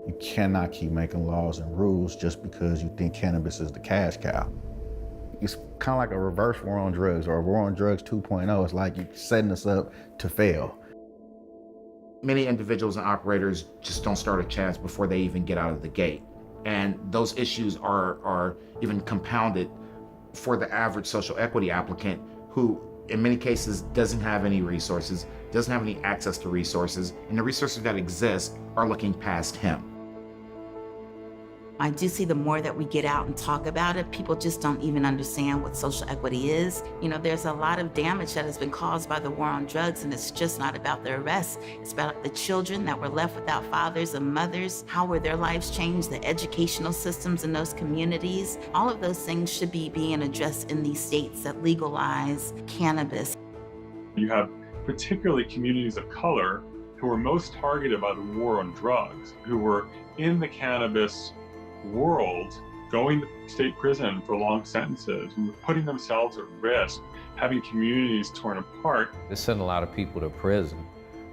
You cannot keep making laws and rules just because you think cannabis is the cash cow. It's kind of like a reverse war on drugs or a war on drugs 2.0. It's like you're setting us up to fail. Many individuals and operators just don't start a chance before they even get out of the gate. And those issues are even compounded for the average social equity applicant who, in many cases, doesn't have any resources, doesn't have any access to resources, and the resources that exist are looking past him. I do see the more that we get out and talk about it, people just don't even understand what social equity is. You know, there's a lot of damage that has been caused by the war on drugs, and it's just not about the arrests. It's about the children that were left without fathers and mothers. How were their lives changed? The educational systems in those communities. All of those things should be being addressed in these states that legalize cannabis. You have particularly communities of color who were most targeted by the war on drugs, who were in the cannabis world, going to state prison for long sentences, putting themselves at risk, having communities torn apart. It sent a lot of people to prison.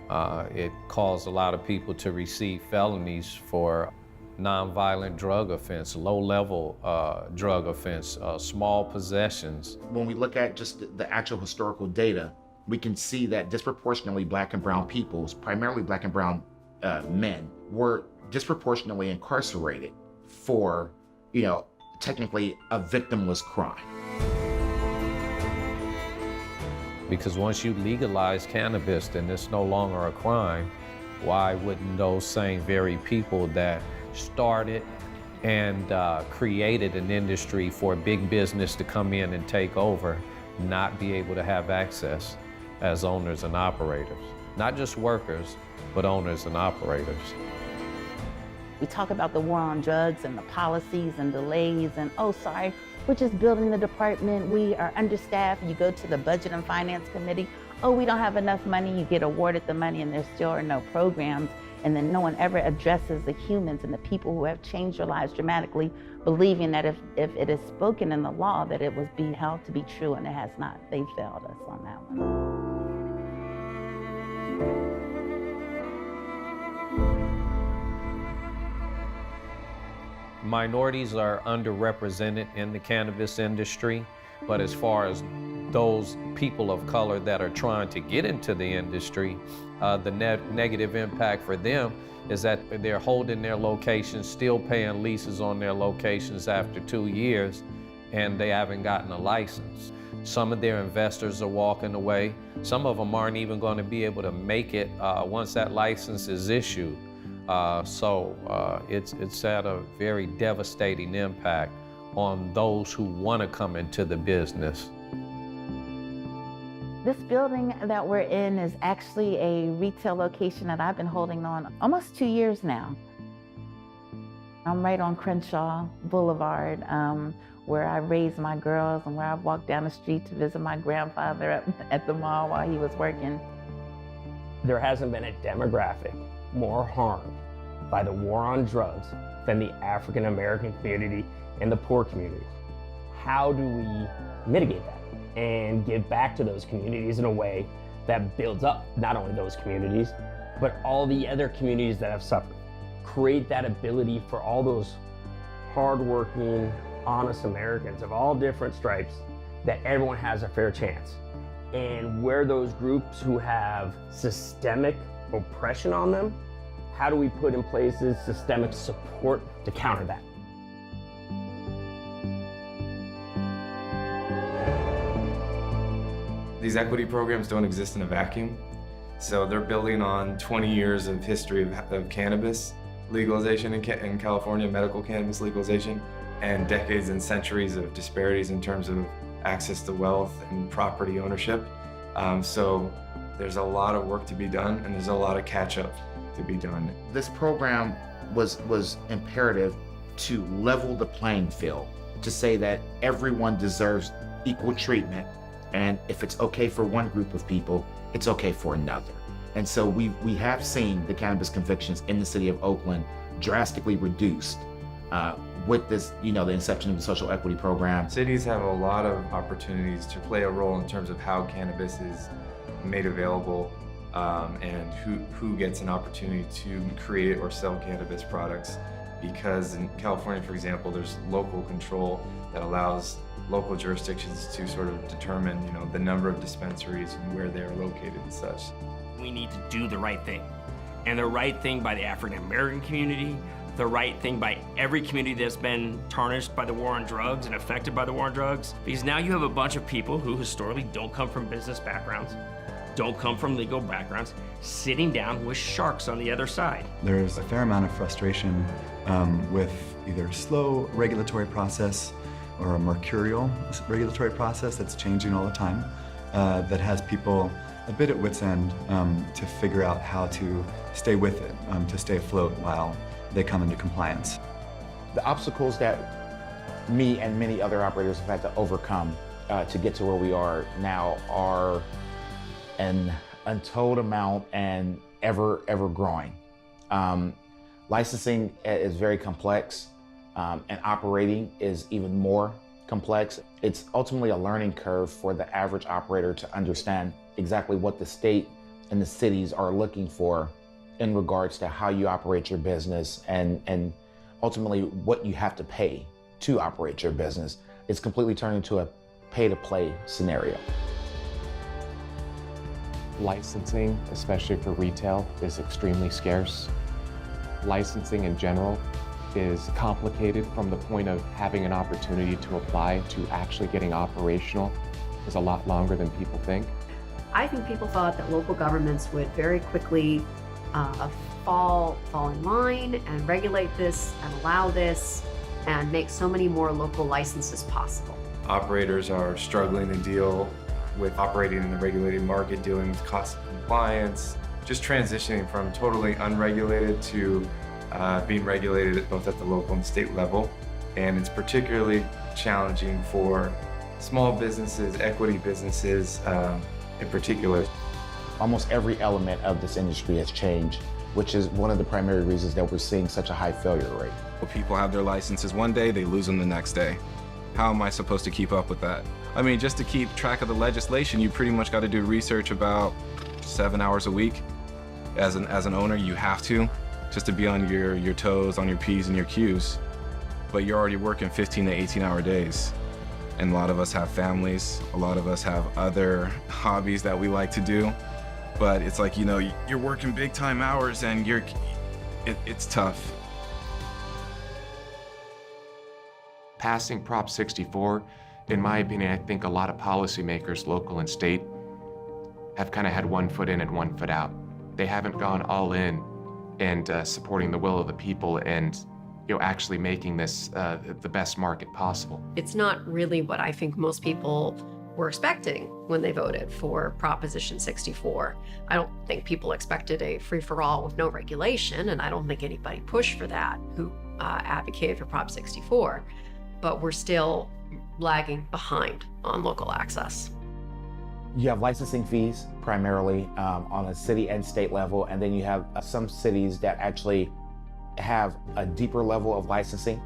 It caused a lot of people to receive felonies for nonviolent drug offense, low-level drug offense, small possessions. When we look at just the actual historical data, we can see that disproportionately Black and brown peoples, primarily Black and brown men, were disproportionately incarcerated for, technically a victimless crime. Because once you legalize cannabis, then it's no longer a crime. Why wouldn't those same very people that started and created an industry for big business to come in and take over not be able to have access as owners and operators? Not just workers, but owners and operators. We talk about the war on drugs and the policies and delays and, oh, sorry, we're just building the department. We are understaffed. You go to the Budget and Finance Committee. Oh, we don't have enough money. You get awarded the money and there still are no programs. And then no one ever addresses the humans and the people who have changed their lives dramatically, believing that if it is spoken in the law, that it was being held to be true, and it has not. They failed us on that one. Minorities are underrepresented in the cannabis industry, but as far as those people of color that are trying to get into the industry, the negative impact for them is that they're holding their locations, still paying leases on their locations after 2 years, and they haven't gotten a license. Some of their investors are walking away. Some of them aren't even going to be able to make it once that license is issued. It's had a very devastating impact on those who want to come into the business. This building that we're in is actually a retail location that I've been holding on almost 2 years now. I'm right on Crenshaw Boulevard, where I raised my girls and where I walked down the street to visit my grandfather at the mall while he was working. There hasn't been a demographic more harmed by the war on drugs than the African American community and the poor communities. How do we mitigate that and give back to those communities in a way that builds up not only those communities, but all the other communities that have suffered? Create that ability for all those hardworking, honest Americans of all different stripes, that everyone has a fair chance. And where those groups who have systemic oppression on them, how do we put in places systemic support to counter that? These equity programs don't exist in a vacuum. So they're building on 20 years of history of cannabis legalization in California, medical cannabis legalization, and decades and centuries of disparities in terms of access to wealth and property ownership. So there's a lot of work to be done, and there's a lot of catch-up to be done. This program was imperative to level the playing field, to say that everyone deserves equal treatment, and if it's okay for one group of people, it's okay for another. And so we have seen the cannabis convictions in the city of Oakland drastically reduced with this, the inception of the social equity program. Cities have a lot of opportunities to play a role in terms of how cannabis is made available and who gets an opportunity to create or sell cannabis products. Because in California, for example, there's local control that allows local jurisdictions to sort of determine, the number of dispensaries and where they're located and such. We need to do the right thing. And the right thing by the African American community, the right thing by every community that's been tarnished by the war on drugs and affected by the war on drugs. Because now you have a bunch of people who historically don't come from business backgrounds, don't come from legal backgrounds, sitting down with sharks on the other side. There's a fair amount of frustration with either a slow regulatory process or a mercurial regulatory process that's changing all the time, that has people a bit at wit's end to figure out how to stay with it, to stay afloat while they come into compliance. The obstacles that me and many other operators have had to overcome to get to where we are now are an untold amount and ever growing. Licensing is very complex, and operating is even more complex. It's ultimately a learning curve for the average operator to understand exactly what the state and the cities are looking for in regards to how you operate your business and ultimately what you have to pay to operate your business. It's completely turned into a pay-to-play scenario. Licensing, especially for retail, is extremely scarce. Licensing in general is complicated from the point of having an opportunity to apply to actually getting operational is a lot longer than people think. I think people thought that local governments would very quickly fall in line and regulate this and allow this and make so many more local licenses possible. Operators are struggling to deal with operating in the regulated market, dealing with cost of compliance, just transitioning from totally unregulated to being regulated both at the local and state level. And it's particularly challenging for small businesses, equity businesses in particular. Almost every element of this industry has changed, which is one of the primary reasons that we're seeing such a high failure rate. People have their licenses one day, they lose them the next day. How am I supposed to keep up with that? I mean, just to keep track of the legislation, you pretty much got to do research about 7 hours a week. As an owner, you have to, just to be on your toes, on your P's and your Q's. But you're already working 15 to 18-hour days. And a lot of us have families, a lot of us have other hobbies that we like to do. But it's like, you're working big time hours and it's tough. Passing Prop 64, in my opinion, I think a lot of policymakers, local and state, have kind of had one foot in and one foot out. They haven't gone all in and supporting the will of the people and actually making this the best market possible. It's not really what I think most people were expecting when they voted for Proposition 64. I don't think people expected a free-for-all with no regulation, and I don't think anybody pushed for that who advocated for Prop 64. But we're still lagging behind on local access. You have licensing fees primarily on a city and state level, and then you have some cities that actually have a deeper level of licensing.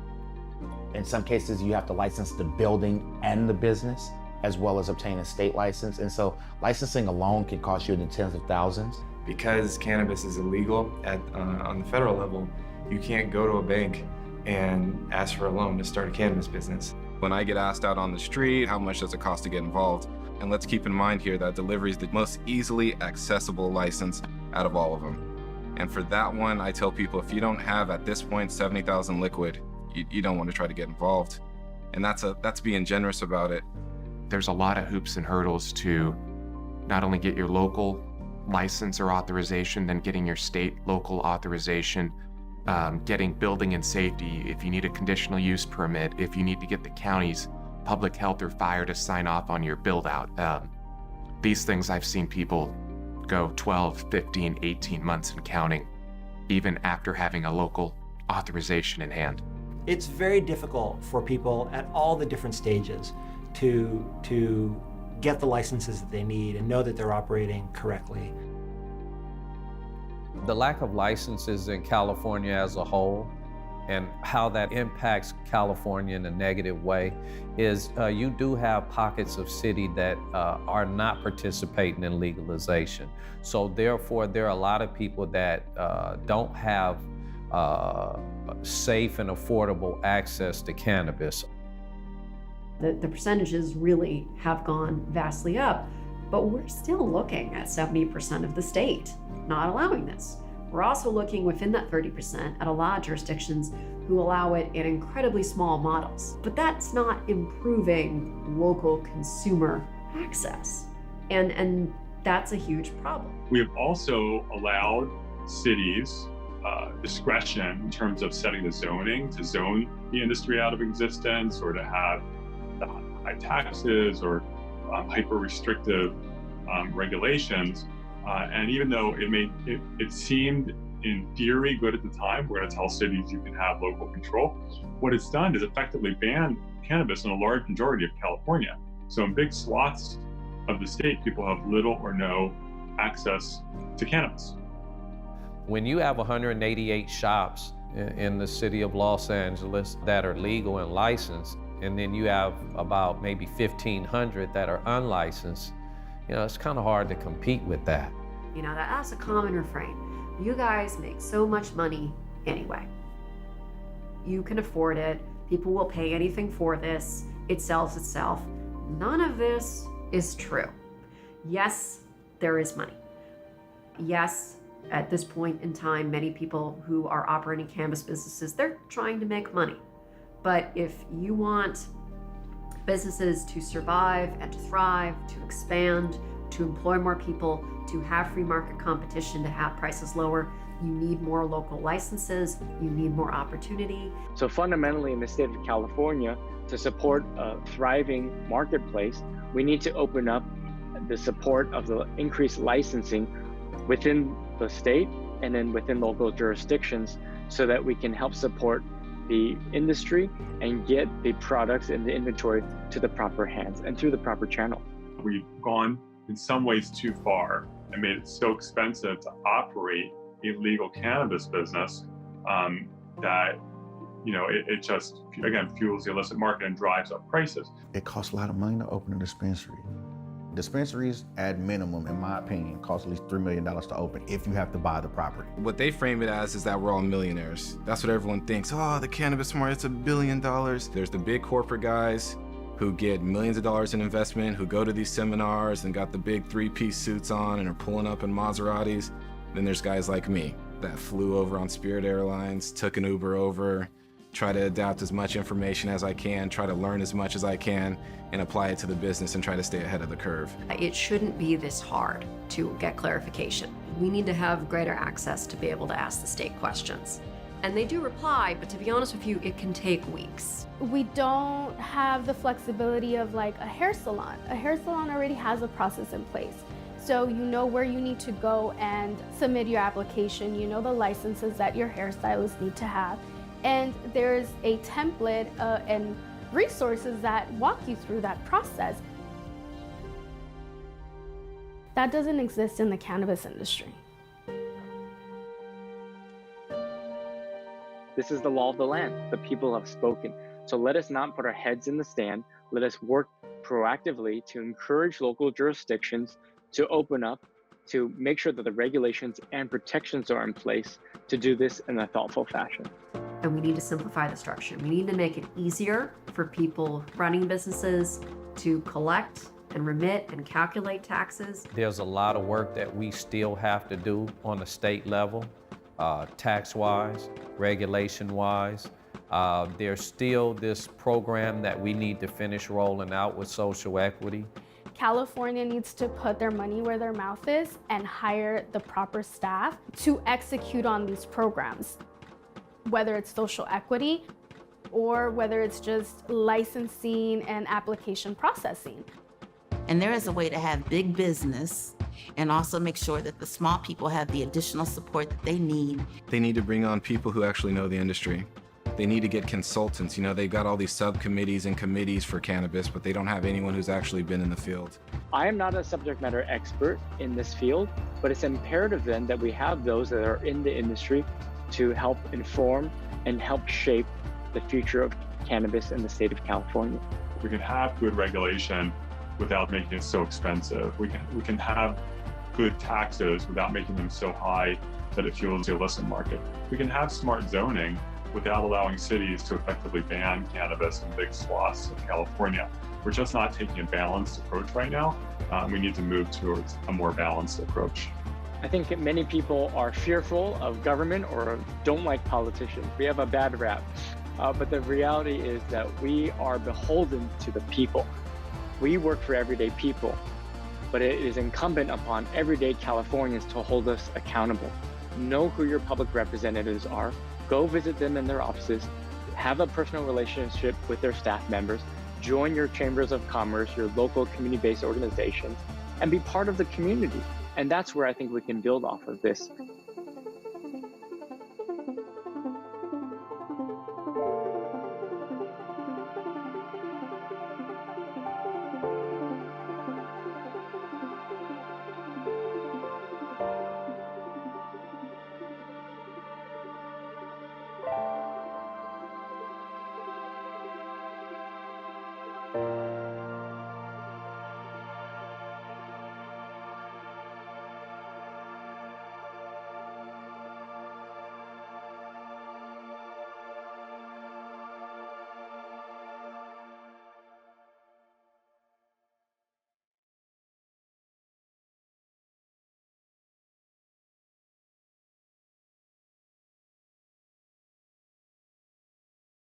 In some cases, you have to license the building and the business, as well as obtain a state license. And so licensing alone can cost you in the tens of thousands. Because cannabis is illegal on the federal level, you can't go to a bank and ask for a loan to start a cannabis business. When I get asked out on the street, how much does it cost to get involved? And let's keep in mind here that delivery is the most easily accessible license out of all of them. And for that one, I tell people, if you don't have, at this point, 70,000 liquid, you don't want to try to get involved. And that's being generous about it. There's a lot of hoops and hurdles to not only get your local license or authorization, then getting your state local authorization, getting building and safety, if you need a conditional use permit, if you need to get the county's public health or fire to sign off on your build out. These things I've seen people go 12, 15, 18 months and counting, even after having a local authorization in hand. It's very difficult for people at all the different stages to get the licenses that they need and know that they're operating correctly. The lack of licenses in California as a whole And how that impacts California in a negative way is you do have pockets of city that are not participating in legalization. So therefore, there are a lot of people that don't have safe and affordable access to cannabis. The percentages really have gone vastly up, but we're still looking at 70% of the state not allowing this. We're also looking within that 30% at a lot of jurisdictions who allow it in incredibly small models. But that's not improving local consumer access. And that's a huge problem. We have also allowed cities discretion in terms of setting the zoning to zone the industry out of existence, or to have high taxes or hyper restrictive regulations. And even though it seemed in theory good at the time, we're going to tell cities you can have local control, what it's done is effectively banned cannabis in a large majority of California. So in big swaths of the state, people have little or no access to cannabis. When you have 188 shops in the city of Los Angeles that are legal and licensed, and then you have about maybe 1,500 that are unlicensed, it's kind of hard to compete with that. That's a common refrain. You guys make so much money anyway. You can afford it. People will pay anything for this. It sells itself. None of this is true. Yes, there is money. Yes, at this point in time, many people who are operating cannabis businesses, they're trying to make money. But if you want businesses to survive and to thrive, to expand, to employ more people, to have free market competition, to have prices lower, you need more local licenses, you need more opportunity. So fundamentally in the state of California, to support a thriving marketplace, we need to open up the support of the increased licensing within the state and then within local jurisdictions so that we can help support the industry and get the products and the inventory to the proper hands and through the proper channel. We've gone in some ways too far and made it so expensive to operate a legal cannabis business that it just, again, fuels the illicit market and drives up prices. It costs a lot of money to open a dispensary. Dispensaries, at minimum, in my opinion, cost at least $3 million to open if you have to buy the property. What they frame it as is that we're all millionaires. That's what everyone thinks. Oh, the cannabis market, it's $1 billion. There's the big corporate guys who get millions of dollars in investment, who go to these seminars and got the big 3-piece suits on and are pulling up in Maseratis. Then there's guys like me that flew over on Spirit Airlines, took an Uber over, try to adapt as much information as I can, try to learn as much as I can, and apply it to the business and try to stay ahead of the curve. It shouldn't be this hard to get clarification. We need to have greater access to be able to ask the state questions. And they do reply, but to be honest with you, it can take weeks. We don't have the flexibility of like a hair salon. A hair salon already has a process in place. So you know where you need to go and submit your application. You know the licenses that your hairstylists need to have. And there's a template and resources that walk you through that process. That doesn't exist in the cannabis industry. This is the law of the land. The people have spoken. So let us not put our heads in the sand. Let us work proactively to encourage local jurisdictions to open up, to make sure that the regulations and protections are in place to do this in a thoughtful fashion. And we need to simplify the structure. We need to make it easier for people running businesses to collect and remit and calculate taxes. There's a lot of work that we still have to do on the state level, tax-wise, regulation-wise. There's still this program that we need to finish rolling out with social equity. California needs to put their money where their mouth is and hire the proper staff to execute on these programs, whether it's social equity or whether it's just licensing and application processing. And there is a way to have big business and also make sure that the small people have the additional support that they need. They need to bring on people who actually know the industry. They need to get consultants. They've got all these subcommittees and committees for cannabis, but they don't have anyone who's actually been in the field. I am not a subject matter expert in this field, but it's imperative then that we have those that are in the industry to help inform and help shape the future of cannabis in the state of California. We can have good regulation without making it so expensive. We can have good taxes without making them so high that it fuels the illicit market. We can have smart zoning without allowing cities to effectively ban cannabis in big swaths of California. We're just not taking a balanced approach right now. We need to move towards a more balanced approach. I think many people are fearful of government or don't like politicians. We have a bad rap. But the reality is that we are beholden to the people. We work for everyday people, but it is incumbent upon everyday Californians to hold us accountable. Know who your public representatives are, go visit them in their offices, have a personal relationship with their staff members, join your chambers of commerce, your local community-based organizations, and be part of the community. And that's where I think we can build off of this.